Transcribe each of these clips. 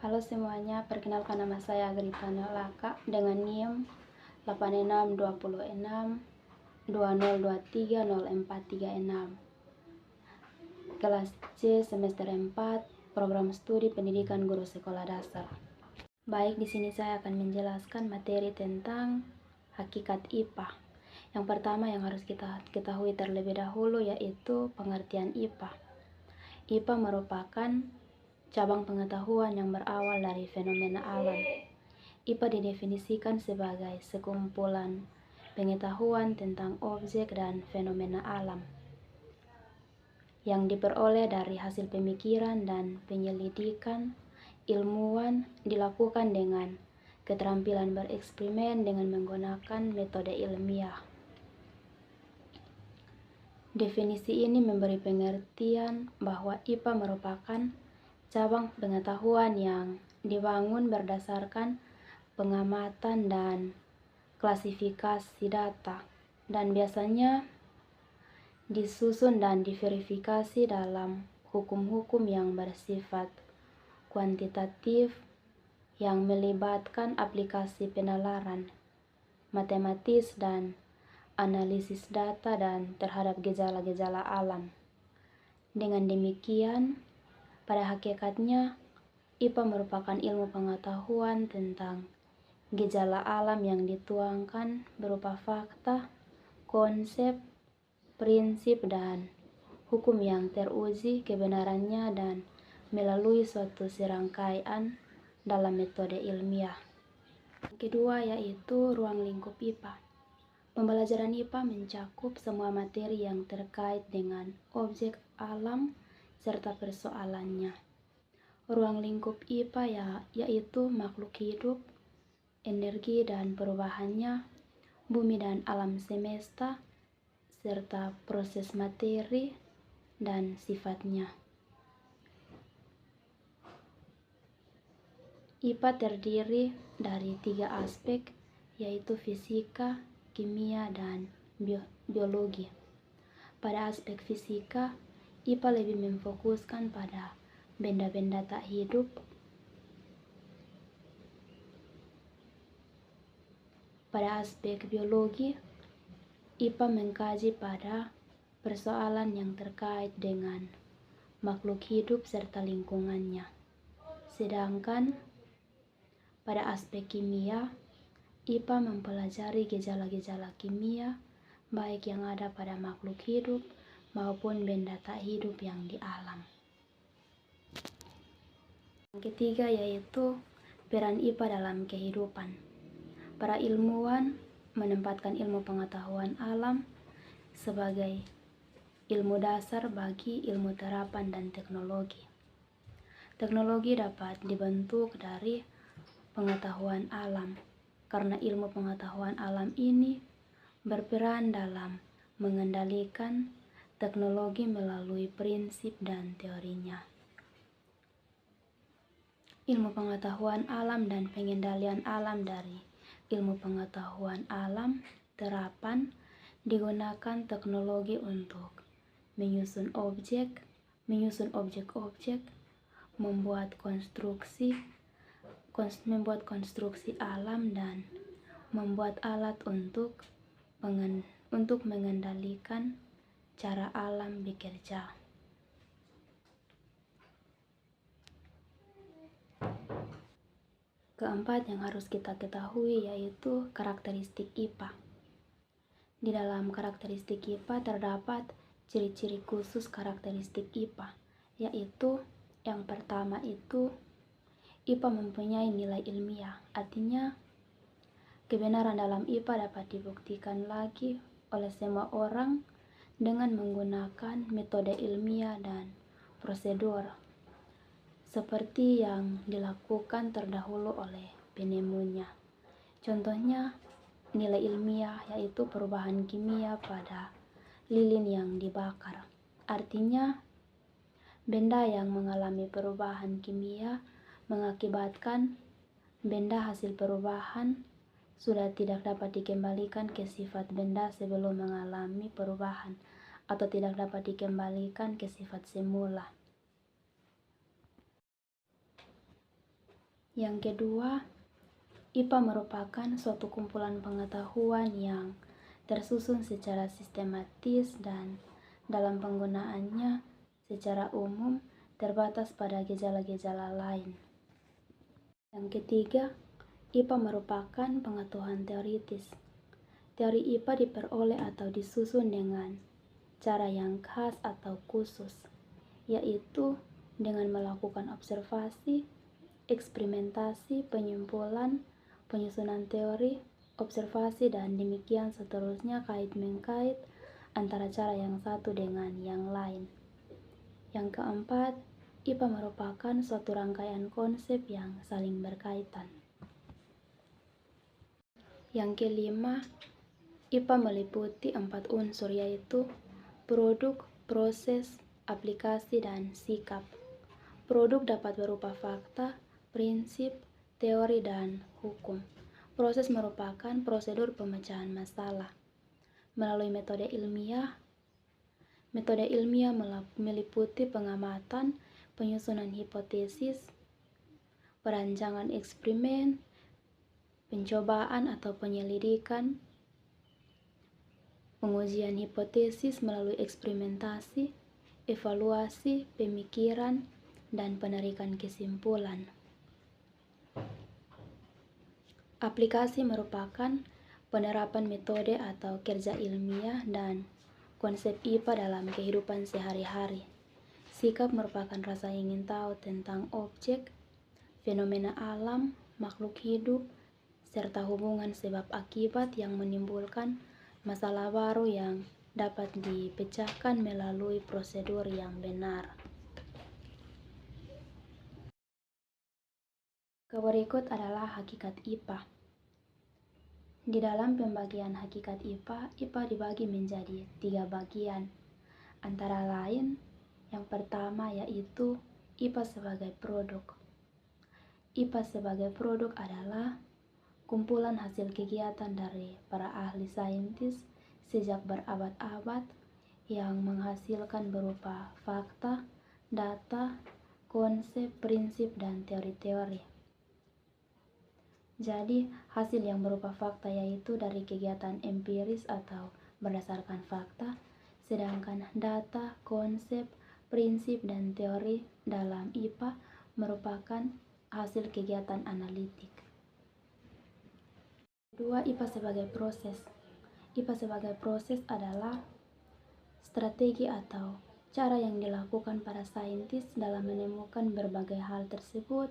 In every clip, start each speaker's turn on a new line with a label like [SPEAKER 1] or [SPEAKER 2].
[SPEAKER 1] Halo semuanya, perkenalkan nama saya Agrita Laka dengan NIM 862620230436, kelas C semester 4, program studi pendidikan guru sekolah dasar. Baik, di sini saya akan menjelaskan materi tentang hakikat IPA. Yang pertama yang harus kita ketahui terlebih dahulu yaitu pengertian IPA. IPA merupakan cabang pengetahuan yang berawal dari fenomena alam. IPA didefinisikan sebagai sekumpulan pengetahuan tentang objek dan fenomena alam yang diperoleh dari hasil pemikiran dan penyelidikan ilmuwan dilakukan dengan keterampilan bereksperimen dengan menggunakan metode ilmiah. Definisi ini memberi pengertian bahwa IPA merupakan cabang pengetahuan yang dibangun berdasarkan pengamatan dan klasifikasi data, dan biasanya disusun dan diverifikasi dalam hukum-hukum yang bersifat kuantitatif yang melibatkan aplikasi penalaran matematis dan analisis data dan terhadap gejala-gejala alam. Dengan demikian, pada hakikatnya IPA merupakan ilmu pengetahuan tentang gejala alam yang dituangkan berupa fakta, konsep, prinsip, dan hukum yang teruji kebenarannya dan melalui suatu serangkaian dalam metode ilmiah. Yang kedua yaitu ruang lingkup IPA. Pembelajaran IPA mencakup semua materi yang terkait dengan objek alam serta persoalannya. Ruang lingkup IPA yaitu makhluk hidup, energi dan perubahannya, bumi dan alam semesta, serta proses materi dan sifatnya. IPA terdiri dari 3 aspek, yaitu fisika, kimia, dan biologi. Pada aspek fisika, IPA lebih memfokuskan pada benda-benda tak hidup. Pada aspek biologi, IPA mengkaji pada persoalan yang terkait dengan makhluk hidup serta lingkungannya. Sedangkan pada aspek kimia, IPA mempelajari gejala-gejala kimia baik yang ada pada makhluk hidup maupun benda tak hidup yang di alam. Yang ketiga yaitu peran IPA dalam kehidupan. Para ilmuwan menempatkan ilmu pengetahuan alam sebagai ilmu dasar bagi ilmu terapan dan teknologi. Teknologi dapat dibentuk dari pengetahuan alam, karena ilmu pengetahuan alam ini berperan dalam mengendalikan teknologi melalui prinsip dan teorinya. Ilmu pengetahuan alam dan pengendalian alam dari ilmu pengetahuan alam terapan digunakan teknologi untuk menyusun objek-objek, membuat konstruksi alam, dan membuat alat untuk mengendalikan cara alam bekerja. Keempat yang harus kita ketahui yaitu karakteristik IPA. Di dalam karakteristik IPA terdapat ciri-ciri khusus karakteristik IPA, yaitu yang pertama itu IPA mempunyai nilai ilmiah. Artinya kebenaran dalam IPA dapat dibuktikan lagi oleh semua orang dengan menggunakan metode ilmiah dan prosedur seperti yang dilakukan terdahulu oleh penemunya. Contohnya nilai ilmiah yaitu perubahan kimia pada lilin yang dibakar. Artinya benda yang mengalami perubahan kimia mengakibatkan benda hasil perubahan sudah tidak dapat dikembalikan ke sifat benda sebelum mengalami perubahan atau tidak dapat dikembalikan ke sifat semula. Yang kedua, IPA merupakan suatu kumpulan pengetahuan yang tersusun secara sistematis dan dalam penggunaannya secara umum terbatas pada gejala-gejala lain. Yang ketiga, IPA merupakan pengetahuan teoritis. Teori IPA diperoleh atau disusun dengan cara yang khas atau khusus, yaitu dengan melakukan observasi, eksperimentasi, penyimpulan, penyusunan teori, observasi, dan demikian seterusnya kait-mengkait antara cara yang satu dengan yang lain. Yang keempat, IPA merupakan suatu rangkaian konsep yang saling berkaitan. Yang kelima, IPA meliputi 4 unsur, yaitu produk, proses, aplikasi, dan sikap. Produk dapat berupa fakta, prinsip, teori, dan hukum. Proses merupakan prosedur pemecahan masalah melalui metode ilmiah. Metode ilmiah meliputi pengamatan, penyusunan hipotesis, perancangan eksperimen, pencobaan atau penyelidikan, pengujian hipotesis melalui eksperimentasi, evaluasi, pemikiran, dan penarikan kesimpulan. Aplikasi merupakan penerapan metode atau kerja ilmiah dan konsep IPA dalam kehidupan sehari-hari. Sikap merupakan rasa ingin tahu tentang objek, fenomena alam, makhluk hidup, serta hubungan sebab akibat yang menimbulkan masalah baru yang dapat dipecahkan melalui prosedur yang benar. Berikut adalah hakikat IPA. Di dalam pembagian hakikat IPA, IPA dibagi menjadi 3 bagian. Antara lain, yang pertama yaitu IPA sebagai produk. IPA sebagai produk adalah kumpulan hasil kegiatan dari para ahli saintis sejak berabad-abad yang menghasilkan berupa fakta, data, konsep, prinsip, dan teori-teori. Jadi, hasil yang berupa fakta yaitu dari kegiatan empiris atau berdasarkan fakta, sedangkan data, konsep, prinsip, dan teori dalam IPA merupakan hasil kegiatan analitik. Kedua, IPA sebagai proses. IPA sebagai proses adalah strategi atau cara yang dilakukan para saintis dalam menemukan berbagai hal tersebut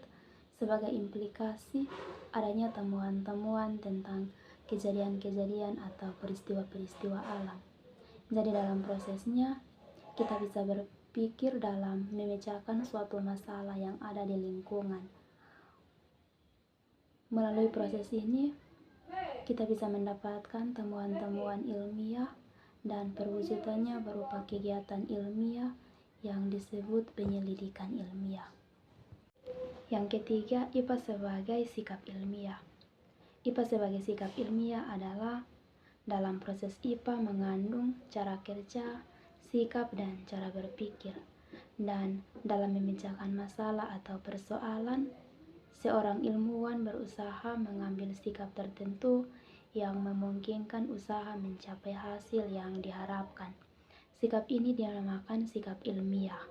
[SPEAKER 1] sebagai implikasi adanya temuan-temuan tentang kejadian-kejadian atau peristiwa-peristiwa alam. Jadi dalam prosesnya, kita bisa berpikir dalam memecahkan suatu masalah yang ada di lingkungan. Melalui proses ini, kita bisa mendapatkan temuan-temuan ilmiah dan perwujudannya berupa kegiatan ilmiah yang disebut penyelidikan ilmiah. Yang ketiga, IPA sebagai sikap ilmiah. IPA sebagai sikap ilmiah adalah dalam proses IPA mengandung cara kerja, sikap, dan cara berpikir. Dan dalam memecahkan masalah atau persoalan, seorang ilmuwan berusaha mengambil sikap tertentu yang memungkinkan usaha mencapai hasil yang diharapkan. Sikap ini dinamakan sikap ilmiah.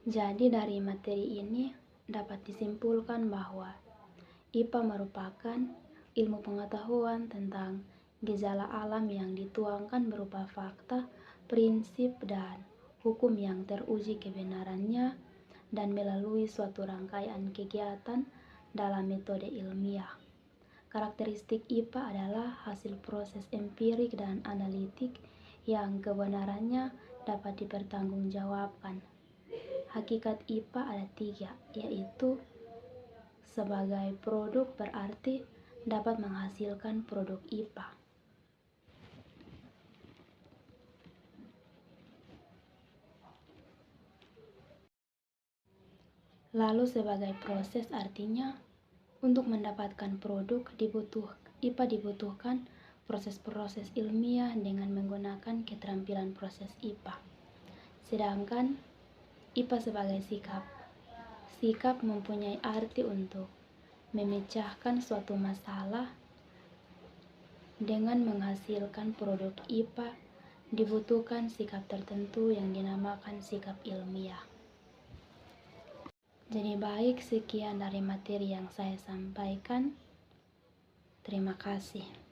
[SPEAKER 1] Jadi dari materi ini dapat disimpulkan bahwa IPA merupakan ilmu pengetahuan tentang gejala alam yang dituangkan berupa fakta, prinsip, dan hukum yang teruji kebenarannya dan melalui suatu rangkaian kegiatan dalam metode ilmiah. Karakteristik IPA adalah hasil proses empirik dan analitik yang kebenarannya dapat dipertanggungjawabkan. Hakikat IPA ada 3, yaitu sebagai produk berarti dapat menghasilkan produk IPA. Lalu sebagai proses artinya untuk mendapatkan produk IPA dibutuhkan proses-proses ilmiah dengan menggunakan keterampilan proses IPA. Sedangkan IPA sebagai sikap. sikap mempunyai arti untuk memecahkan suatu masalah dengan menghasilkan produk IPA. Dibutuhkan sikap tertentu yang dinamakan sikap ilmiah. Jadi baik, sekian dari materi yang saya sampaikan. Terima kasih.